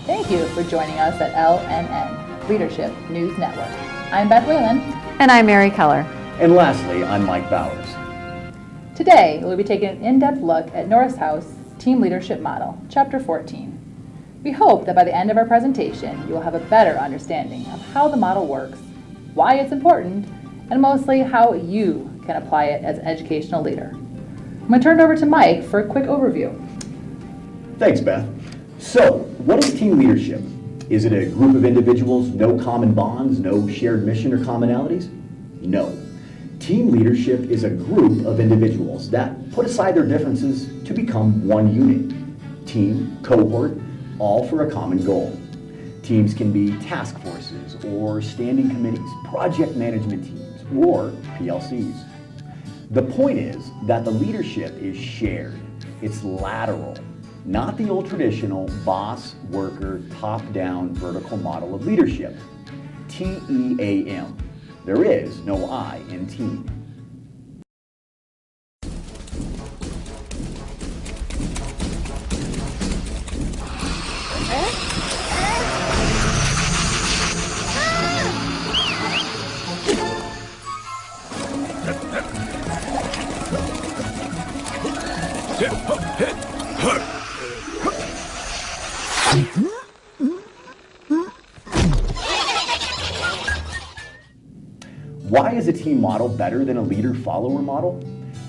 Thank you for joining us at LNN, Leadership News Network. I'm Beth Whalen. And I'm Mary Keller. And lastly, I'm Mike Bowers. Today, we'll be taking an in-depth look at Northouse Team Leadership Model, Chapter 14. We hope that by the end of our presentation, you will have a better understanding of how the model works, why it's important, and mostly how you can apply it as an educational leader. I'm going to turn it over to Mike for a quick overview. Thanks, Beth. So, what is team leadership? Is it a group of individuals, no common bonds, no shared mission or commonalities? No. Team leadership is a group of individuals that put aside their differences to become one unit. Team, cohort, all for a common goal. Teams can be task forces or standing committees, project management teams, or PLCs. The point is that the leadership is shared. It's lateral, not the old traditional boss, worker, top-down vertical model of leadership. TEAM. There is no I in team. Why is a team model better than a leader-follower model?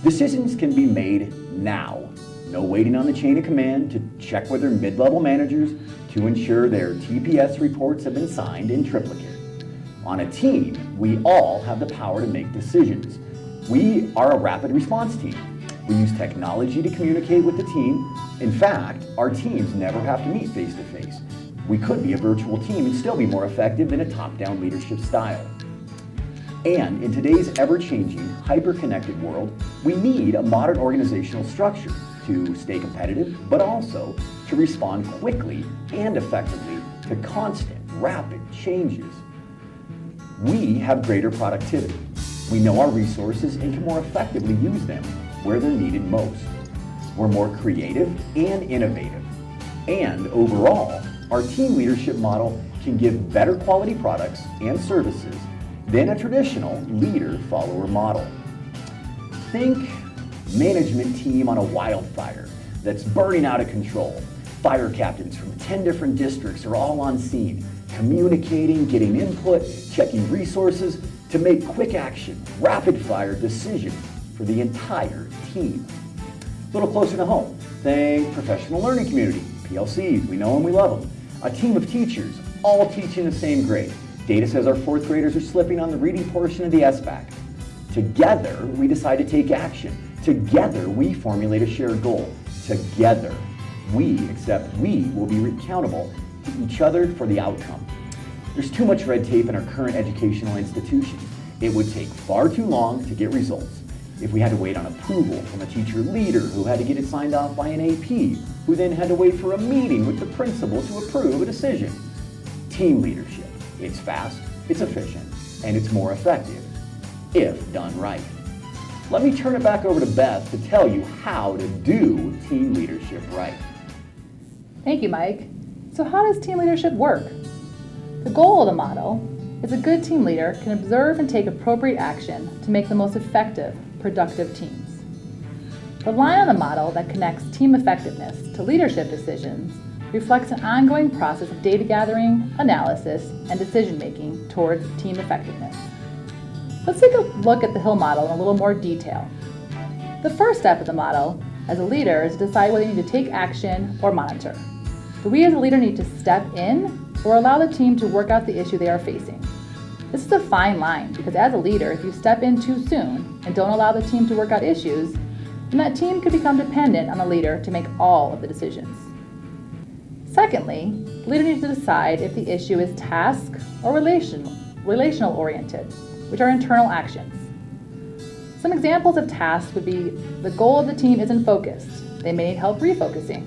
Decisions can be made now. No waiting on the chain of command to check whether mid-level managers to ensure their TPS reports have been signed in triplicate. On a team, we all have the power to make decisions. We are a rapid response team. We use technology to communicate with the team. In fact, our teams never have to meet face-to-face. We could be a virtual team and still be more effective than a top-down leadership style. And in today's ever-changing, hyper-connected world, we need a modern organizational structure to stay competitive, but also to respond quickly and effectively to constant, rapid changes. We have greater productivity. We know our resources and can more effectively use them where they're needed most. We're more creative and innovative. And overall, our team leadership model can give better quality products and services than a traditional leader-follower model. Think management team on a wildfire that's burning out of control. Fire captains from 10 different districts are all on scene, communicating, getting input, checking resources to make quick action, rapid-fire decisions for the entire team. A little closer to home, think professional learning community, PLCs, we know them, we love them. A team of teachers, all teaching the same grade. Data says our fourth graders are slipping on the reading portion of the SBAC. Together, we decide to take action. Together, we formulate a shared goal. Together, we accept we will be accountable to each other for the outcome. There's too much red tape in our current educational institutions. It would take far too long to get results. If we had to wait on approval from a teacher leader who had to get it signed off by an AP, who then had to wait for a meeting with the principal to approve a decision. Team leadership. It's fast, it's efficient, and it's more effective, if done right. Let me turn it back over to Beth to tell you how to do team leadership right. Thank you, Mike. So how does team leadership work? The goal of the model is a good team leader can observe and take appropriate action to make the most effective, productive teams. Relying on the model that connects team effectiveness to leadership decisions reflects an ongoing process of data gathering, analysis, and decision-making towards team effectiveness. Let's take a look at the Hill model in a little more detail. The first step of the model, as a leader, is to decide whether you need to take action or monitor. Do we as a leader need to step in or allow the team to work out the issue they are facing? This is a fine line because as a leader, if you step in too soon and don't allow the team to work out issues, then that team could become dependent on the leader to make all of the decisions. Secondly, the leader needs to decide if the issue is task or relational oriented, which are internal actions. Some examples of tasks would be the goal of the team isn't focused. They may need help refocusing.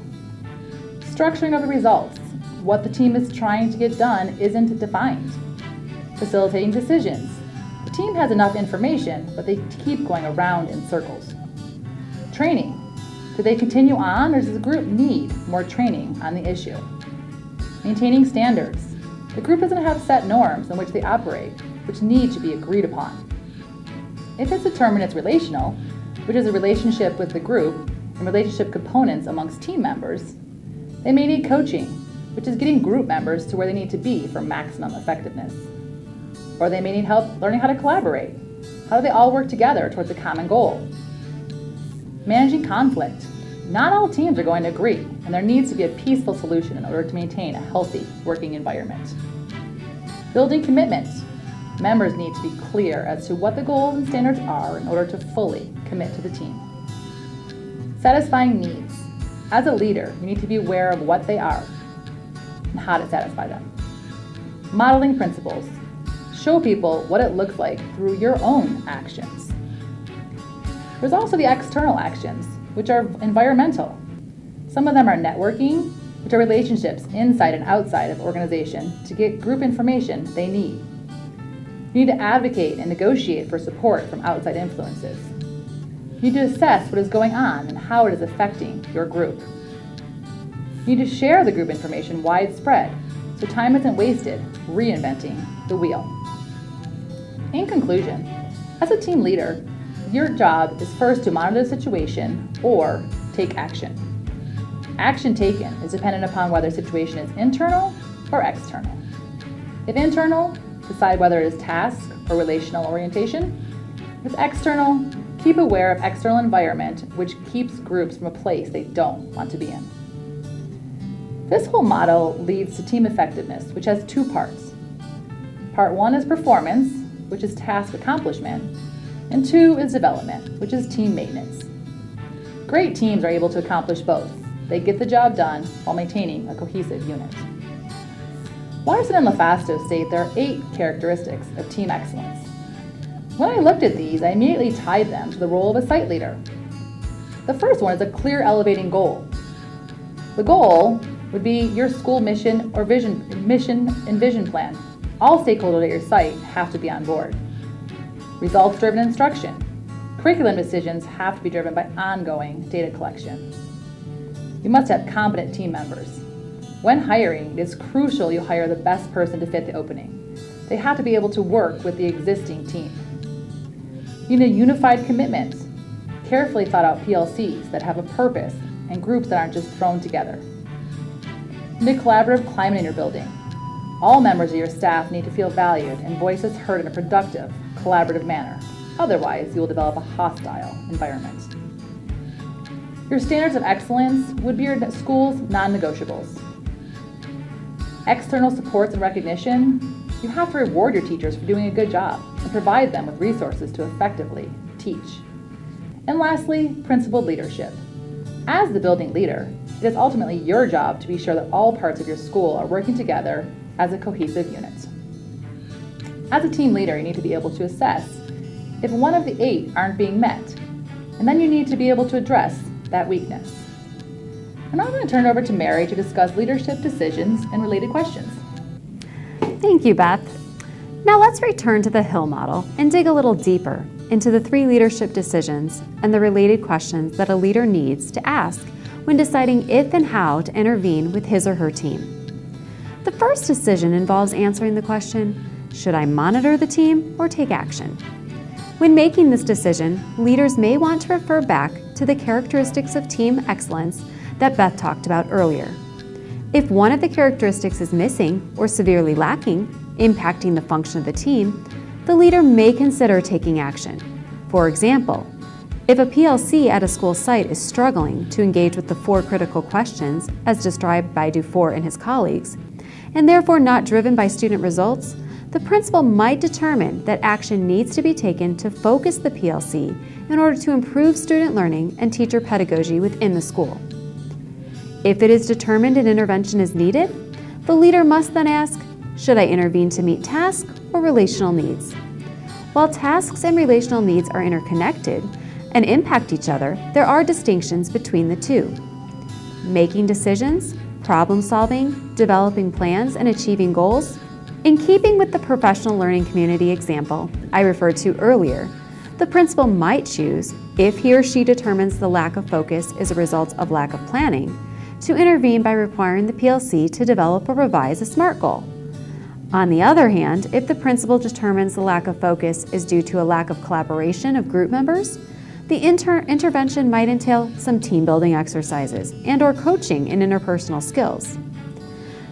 Structuring of the results. What the team is trying to get done isn't defined. Facilitating decisions. The team has enough information, but they keep going around in circles. Training. Do they continue on, or does the group need more training on the issue? Maintaining standards. The group doesn't have set norms in which they operate, which need to be agreed upon. If it's determined it's relational, which is a relationship with the group and relationship components amongst team members, they may need coaching, which is getting group members to where they need to be for maximum effectiveness. Or they may need help learning how to collaborate. How do they all work together towards a common goal? Managing conflict. Not all teams are going to agree, and there needs to be a peaceful solution in order to maintain a healthy working environment. Building commitment. Members need to be clear as to what the goals and standards are in order to fully commit to the team. Satisfying needs. As a leader, you need to be aware of what they are and how to satisfy them. Modeling principles. Show people what it looks like through your own actions. There's also the external actions, which are environmental. Some of them are networking, which are relationships inside and outside of organization to get group information they need. You need to advocate and negotiate for support from outside influences. You need to assess what is going on and how it is affecting your group. You need to share the group information widespread so time isn't wasted reinventing the wheel. In conclusion, as a team leader, your job is first to monitor the situation or take action. Action taken is dependent upon whether the situation is internal or external. If internal, decide whether it is task or relational orientation. If external, keep aware of external environment which keeps groups from a place they don't want to be in. This whole model leads to team effectiveness, which has two parts. Part one is performance, which is task accomplishment, and two is development, which is team maintenance. Great teams are able to accomplish both. They get the job done while maintaining a cohesive unit. Larson and LaFasto state there are 8 characteristics of team excellence. When I looked at these, I immediately tied them to the role of a site leader. The first one is a clear elevating goal. The goal would be your school mission or vision plan. All stakeholders at your site have to be on board. Results-driven instruction. Curriculum decisions have to be driven by ongoing data collection. You must have competent team members. When hiring, it is crucial you hire the best person to fit the opening. They have to be able to work with the existing team. You need a unified commitment. Carefully thought out PLCs that have a purpose and groups that aren't just thrown together. You need a collaborative climate in your building. All members of your staff need to feel valued and voices heard in a productive, collaborative manner. Otherwise, you will develop a hostile environment. Your standards of excellence would be your school's non-negotiables. External supports and recognition. You have to reward your teachers for doing a good job and provide them with resources to effectively teach. And lastly, principled leadership. As the building leader, it is ultimately your job to be sure that all parts of your school are working together as a cohesive unit. As a team leader, you need to be able to assess if one of the 8 aren't being met, and then you need to be able to address that weakness. And I'm going to turn it over to Mary to discuss leadership decisions and related questions. Thank you, Beth. Now let's return to the Hill model and dig a little deeper into the 3 leadership decisions and the related questions that a leader needs to ask when deciding if and how to intervene with his or her team. The first decision involves answering the question, should I monitor the team or take action? When making this decision, leaders may want to refer back to the characteristics of team excellence that Beth talked about earlier. If one of the characteristics is missing or severely lacking, impacting the function of the team, the leader may consider taking action. For example, if a PLC at a school site is struggling to engage with the 4 critical questions as described by Dufour and his colleagues, and therefore not driven by student results, the principal might determine that action needs to be taken to focus the PLC in order to improve student learning and teacher pedagogy within the school. If it is determined an intervention is needed, the leader must then ask, should I intervene to meet task or relational needs? While tasks and relational needs are interconnected and impact each other, there are distinctions between the two. Making decisions, problem solving, developing plans, and achieving goals. In keeping with the professional learning community example I referred to earlier, the principal might choose, if he or she determines the lack of focus is a result of lack of planning, to intervene by requiring the PLC to develop or revise a SMART goal. On the other hand, if the principal determines the lack of focus is due to a lack of collaboration of group members, the intervention might entail some team-building exercises and/or coaching in interpersonal skills.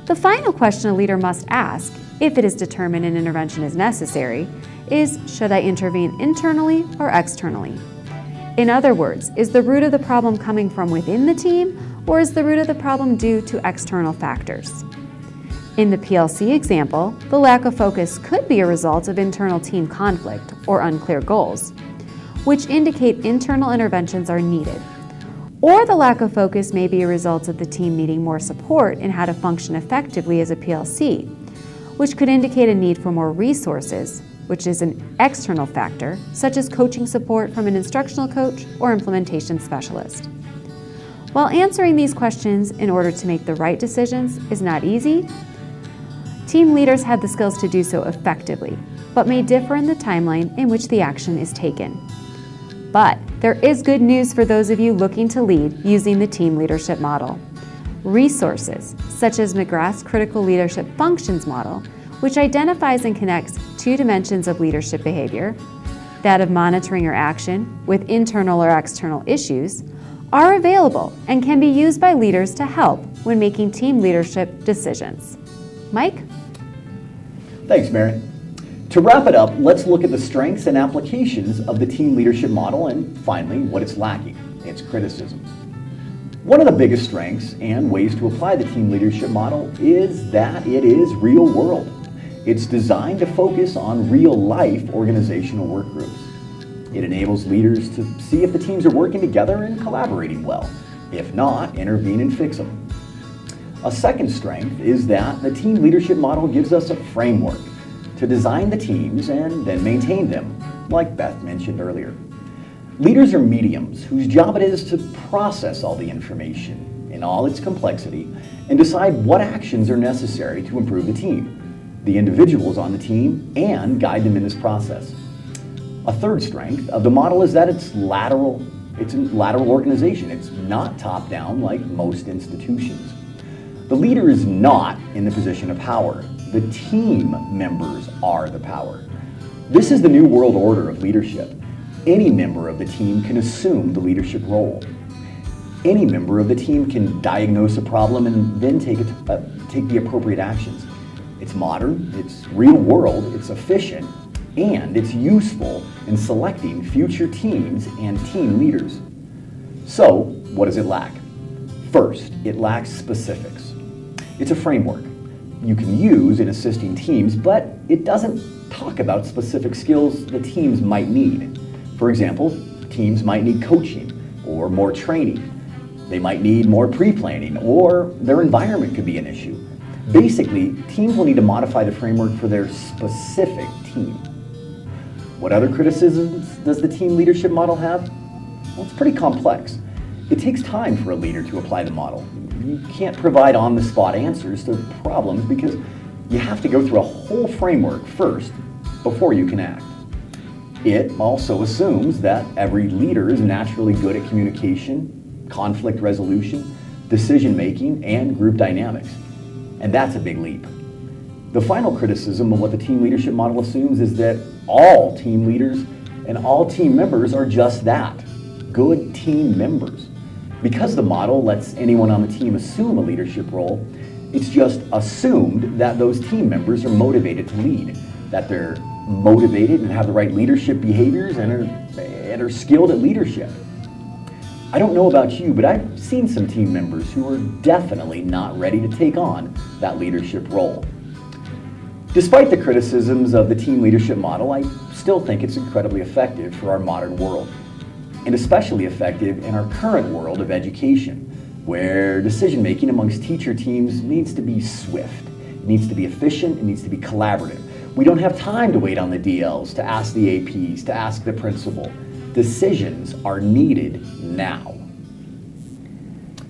The final question a leader must ask, if it is determined an intervention is necessary, is, should I intervene internally or externally? In other words, is the root of the problem coming from within the team, or is the root of the problem due to external factors? In the PLC example, the lack of focus could be a result of internal team conflict or unclear goals, which indicate internal interventions are needed. Or the lack of focus may be a result of the team needing more support in how to function effectively as a PLC, which could indicate a need for more resources, which is an external factor, such as coaching support from an instructional coach or implementation specialist. While answering these questions in order to make the right decisions is not easy, team leaders have the skills to do so effectively, but may differ in the timeline in which the action is taken. But there is good news for those of you looking to lead using the team leadership model. Resources, such as McGrath's Critical Leadership Functions model, which identifies and connects two dimensions of leadership behavior, that of monitoring your action with internal or external issues, are available and can be used by leaders to help when making team leadership decisions. Mike? Thanks, Mary. To wrap it up, let's look at the strengths and applications of the team leadership model and finally, what it's lacking, its criticisms. One of the biggest strengths and ways to apply the team leadership model is that it is real world. It's designed to focus on real-life organizational work groups. It enables leaders to see if the teams are working together and collaborating well. If not, intervene and fix them. A second strength is that the team leadership model gives us a framework to design the teams and then maintain them, like Beth mentioned earlier. Leaders are mediums whose job it is to process all the information in all its complexity and decide what actions are necessary to improve the team, the individuals on the team, and guide them in this process. A third strength of the model is that it's lateral organization. It's not top-down like most institutions. The leader is not in the position of power. The team members are the power. This is the new world order of leadership. Any member of the team can assume the leadership role. Any member of the team can diagnose a problem and then take the appropriate actions. It's modern, it's real world, it's efficient, and it's useful in selecting future teams and team leaders. So, what does it lack? First, it lacks specifics. It's a framework you can use in assisting teams, but it doesn't talk about specific skills the teams might need. For example, teams might need coaching or more training. They might need more pre-planning, or their environment could be an issue. Basically, teams will need to modify the framework for their specific team. What other criticisms does the team leadership model have? Well, it's pretty complex. It takes time for a leader to apply the model. You can't provide on-the-spot answers to problems because you have to go through a whole framework first before you can act. It also assumes that every leader is naturally good at communication, conflict resolution, decision-making, and group dynamics. And that's a big leap. The final criticism of what the team leadership model assumes is that all team leaders and all team members are just that, good team members. Because the model lets anyone on the team assume a leadership role, it's just assumed that those team members are motivated to lead, that they're motivated and have the right leadership behaviors and are skilled at leadership. I don't know about you, but I've seen some team members who are definitely not ready to take on that leadership role. Despite the criticisms of the team leadership model, I still think it's incredibly effective for our modern world, and especially effective in our current world of education, where decision-making amongst teacher teams needs to be swift, it needs to be efficient, it needs to be collaborative. We don't have time to wait on the DLs, to ask the APs, to ask the principal. Decisions are needed now.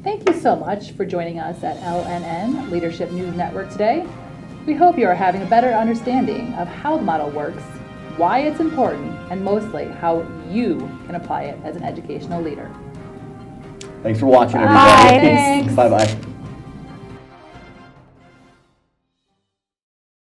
Thank you so much for joining us at LNN Leadership News Network today. We hope you are having a better understanding of how the model works, why it's important, and mostly how you can apply it as an educational leader. Thanks for watching, Bye. everybody. Thanks. Bye-bye.